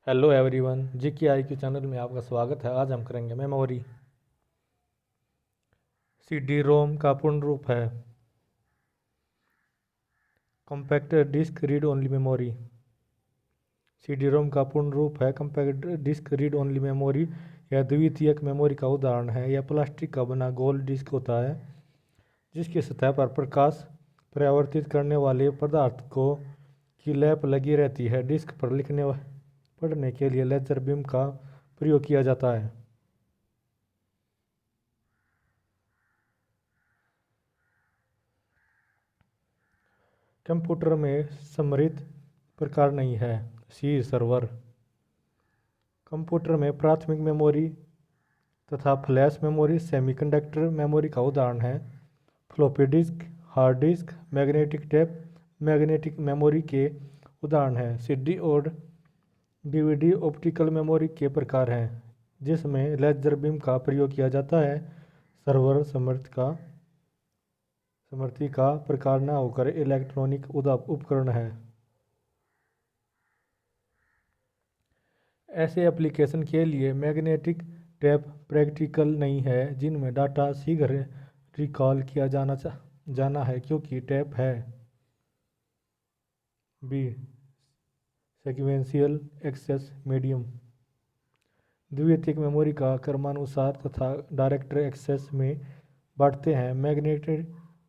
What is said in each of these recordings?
Hello everyone, जी के channel में आपका स्वागत है। आज हम करेंगे मेमोरी। सीडी रोम का पूर्ण रूप है compact disc read only memory. CD ROM का पूर्ण रूप है compact disc read only memory. यह द्वितीयक मेमोरी का उदाहरण है। यह प्लास्टिक का बना गोल डिस्क होता है जिसकी सतह पर प्रकाश परावर्तित करने वाले पदार्थ को की लैप लगी रहती है। डिस्क पर लिखने पढ़ने के लिए लेजर बीम का प्रयोग किया जाता है। कंप्यूटर में सम्मिलित प्रकार नहीं है। सी सर्वर। कंप्यूटर में प्राथमिक मेमोरी तथा फ्लैश मेमोरी सेमीकंडक्टर मेमोरी का उदाहरण है। Floppy disk, hard disk, magnetic tape magnetic memory के उदाहरण हैं। सीडी और डीवीडी ऑप्टिकल मेमोरी के प्रकार हैं जिसमें लेजर बीम का प्रयोग किया जाता है। सर्वर समर्थी का प्रकार न होकर इलेक्ट्रॉनिक उपकरण है। ऐसे एप्लीकेशन के लिए मैग्नेटिक टेप प्रैक्टिकल नहीं है जिनमें डाटा शीघ्र रिकॉल किया जाना है क्योंकि टेप है। B sequential access medium. द्वितीयक मेमोरी का क्रमानुसार तथा डायरेक्ट एक्सेस में बांटते हैं। मैग्नेटिक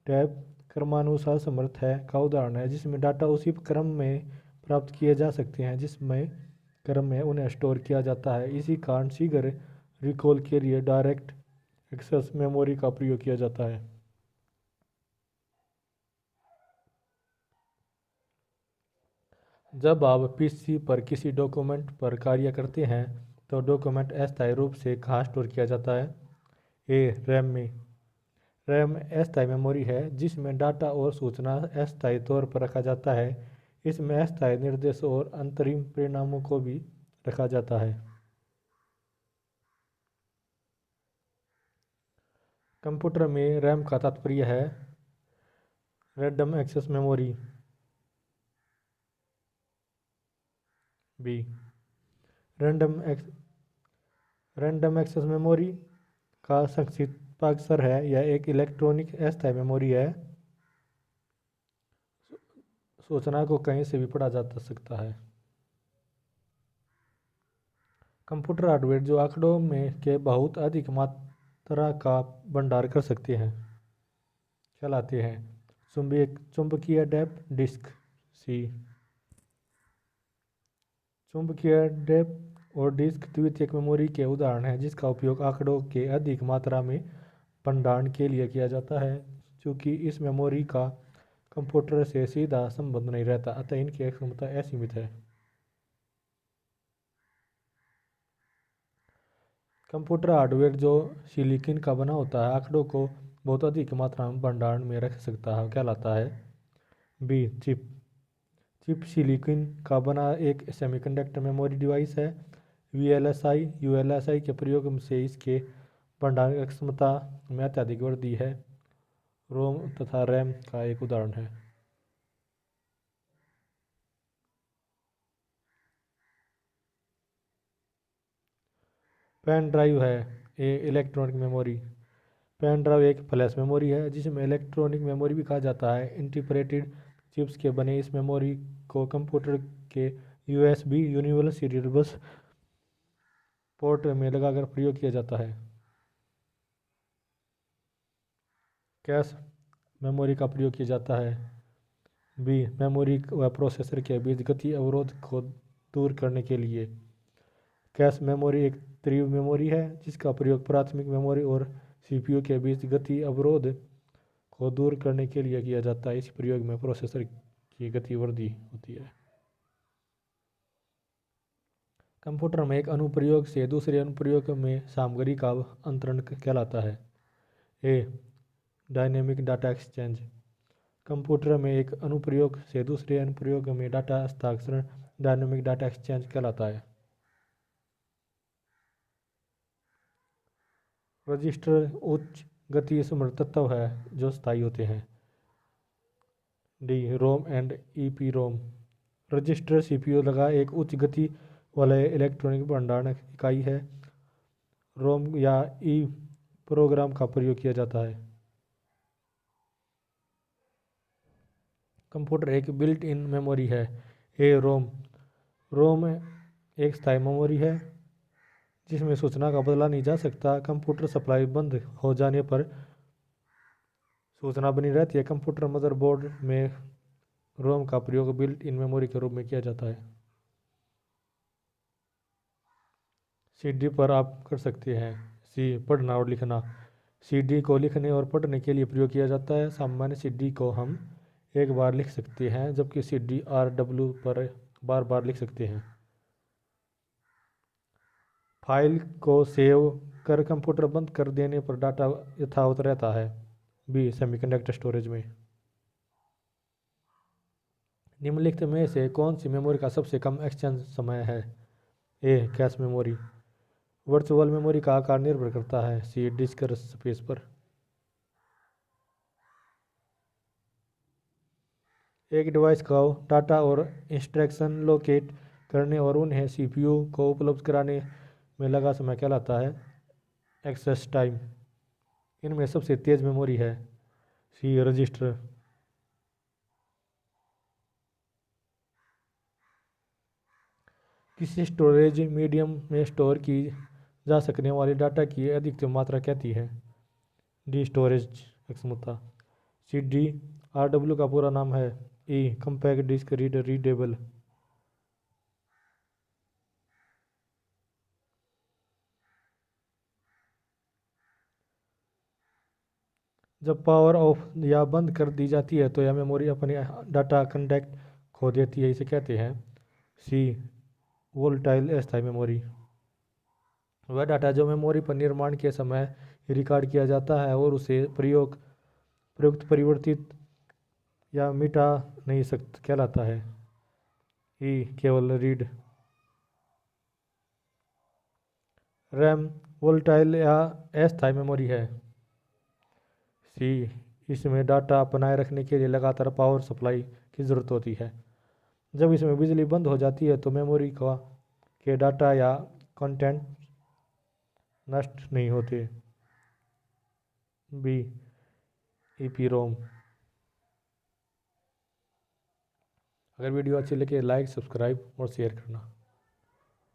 टेप क्रमानुसार समर्थ है का उदाहरण है जिसमें डाटा उसी क्रम में प्राप्त किए जा सकते हैं जिसमें क्रम में उन्हें स्टोर किया जाता है। इसी कारण शीघ्र रिकॉल के लिए डायरेक्ट एक्सेस मेमोरी का प्रयोग किया जाता है। जब आप पीसी पर किसी डॉक्यूमेंट पर कार्य करते हैं तो डॉक्यूमेंट अस्थायी रूप से कहाँ स्टोर किया जाता है? ए रैम में। रैम अस्थायी मेमोरी है जिसमें डाटा और सूचना अस्थायी तौर पर रखा जाता है। इसमें अस्थायी निर्देश और अंतरिम परिणामों को भी रखा जाता है। कंप्यूटर में रैम का तात्पर्य है रैंडम एक्सेस मेमोरी। बी रैंडम एक्सेस मेमोरी का संक्षिप्ताक्षर है। यह एक इलेक्ट्रॉनिक अस्थायी मेमोरी है। सूचना को कहीं से भी पढ़ा जा सकता है। कंप्यूटर हार्डवेयर जो आंकड़ों में के बहुत अधिक मात्रा का भंडार कर सकते हैं कहलाते हैं चुंबकीय टैप डिस्क। सी चुंबकीय टैप और डिस्क द्वितीयक मेमोरी के उदाहरण हैं जिसका उपयोग आंकड़ों के अधिक मात्रा में भंडारण के लिए किया जाता है। चूँकि इस मेमोरी का कंप्यूटर से सीधा संबंध नहीं रहता अतः इनकी क्षमता असीमित है। कंप्यूटर हार्डवेयर जो सिलिकॉन का बना होता है आंकड़ों को बहुत अधिक मात्रा में भंडारण में रख सकता है कहलाता है। बी चिप सिलिकॉन का बना एक सेमीकंडक्टर मेमोरी डिवाइस है। वीएलएसआई यूएलएसआई के प्रयोग से इसके भंडारण क्षमता में अत्यधिक वृद्धि है। रोम तथा रैम का एक उदाहरण है। पेन ड्राइव है ए इलेक्ट्रॉनिक मेमोरी। पेन ड्राइव एक फ्लैश मेमोरी है जिसमें इलेक्ट्रॉनिक मेमोरी भी कहा जाता है। इंटीग्रेटेड चिप्स के बने इस मेमोरी को कंप्यूटर के USB universal serial bus port में लगाकर प्रयोग किया जाता है। कैश मेमोरी का प्रयोग किया जाता है। बी मेमोरी व प्रोसेसर के बीच गति अवरोध को दूर करने के लिए। कैश मेमोरी एक तीव्र मेमोरी है जिसका प्रयोग प्राथमिक मेमोरी और सीपीयू के बीच गति अवरोध को दूर करने के लिए किया जाता है। इस प्रयोग में प्रोसेसर की गति वृद्धि होती है। कंप्यूटर में एक अनुप्रयोग से दूसरे अनुप्रयोग में सामग्री का अंतरण कहलाता है। ए डायनेमिक डाटा एक्सचेंज। कंप्यूटर में एक अनुप्रयोग से दूसरे अनुप्रयोग में डाटा हस्तांतरण डायनेमिक डाटा एक्सचेंज कहलाता है। रजिस्टर उच्च गति समर्थ तत्व है जो स्थायी होते हैं। D ROM and EPROM. Register CPU लगा एक उच्च गति वाले इलेक्ट्रॉनिक भंडारण इकाई है। रोम या ई प्रोग्राम का प्रयोग किया जाता है। कंप्यूटर एक बिल्ट इन मेमोरी है। रोम रोम एक स्थायी मेमोरी है जिसमें सूचना का बदला नहीं जा सकता। कंप्यूटर सप्लाई बंद हो जाने पर सूचना बनी रहती है। कंप्यूटर मदरबोर्ड में रोम का प्रयोग बिल्ट इन मेमोरी के रूप में किया जाता है। सीडी पर आप कर सकते हैं। पढ़ना और लिखना। सीडी को लिखने और पढ़ने के लिए प्रयोग किया जाता है। सामान्य सीडी को हम एक बार लिख सकते हैं जबकि सीडी RW पर बार बार लिख सकते हैं। फाइल को सेव कर कंप्यूटर बंद कर देने पर डाटा यथावत रहता है। सेमीकंडक्टर स्टोरेज में। निम्नलिखित में से कौन सी मेमोरी का सबसे कम एक्सचेंज समय है? Cache memory. वर्चुअल मेमोरी का आकार निर्भर करता है। डिस्क स्पेस पर। एक डिवाइस को डाटा और इंस्ट्रक्शन लोकेट करने और उन्हें CPU को उपलब्ध कराने में लगा समय कहलाता है एक्सेस टाइम। इनमें सबसे तेज मेमोरी है। रजिस्टर। किसी स्टोरेज मीडियम में स्टोर की जा सकने वाली डाटा की अधिकतम मात्रा कहती है? स्टोरेज क्षमता। RW का पूरा नाम है कंपैक्ट डिस्क रीडेबल। जब पावर ऑफ या बंद कर दी जाती है तो यह मेमोरी अपने डाटा कंटेंट खो देती है। इसे कहते हैं वोलेटाइल अस्थायी मेमोरी। वह डाटा जो मेमोरी पर निर्माण के समय रिकॉर्ड किया जाता है और उसे प्रयुक्त परिवर्तित या मिटा नहीं सकता कहलाता है केवल रीड। रैम वोलेटाइल या अस्थायी मेमोरी है। इसमें डाटा बनाए रखने के लिए लगातार पावर सप्लाई की ज़रूरत होती है। जब इसमें बिजली बंद हो जाती है तो मेमोरी के डाटा या कंटेंट नष्ट नहीं होते। EPROM। अगर वीडियो अच्छी लगे लाइक सब्सक्राइब और शेयर करना।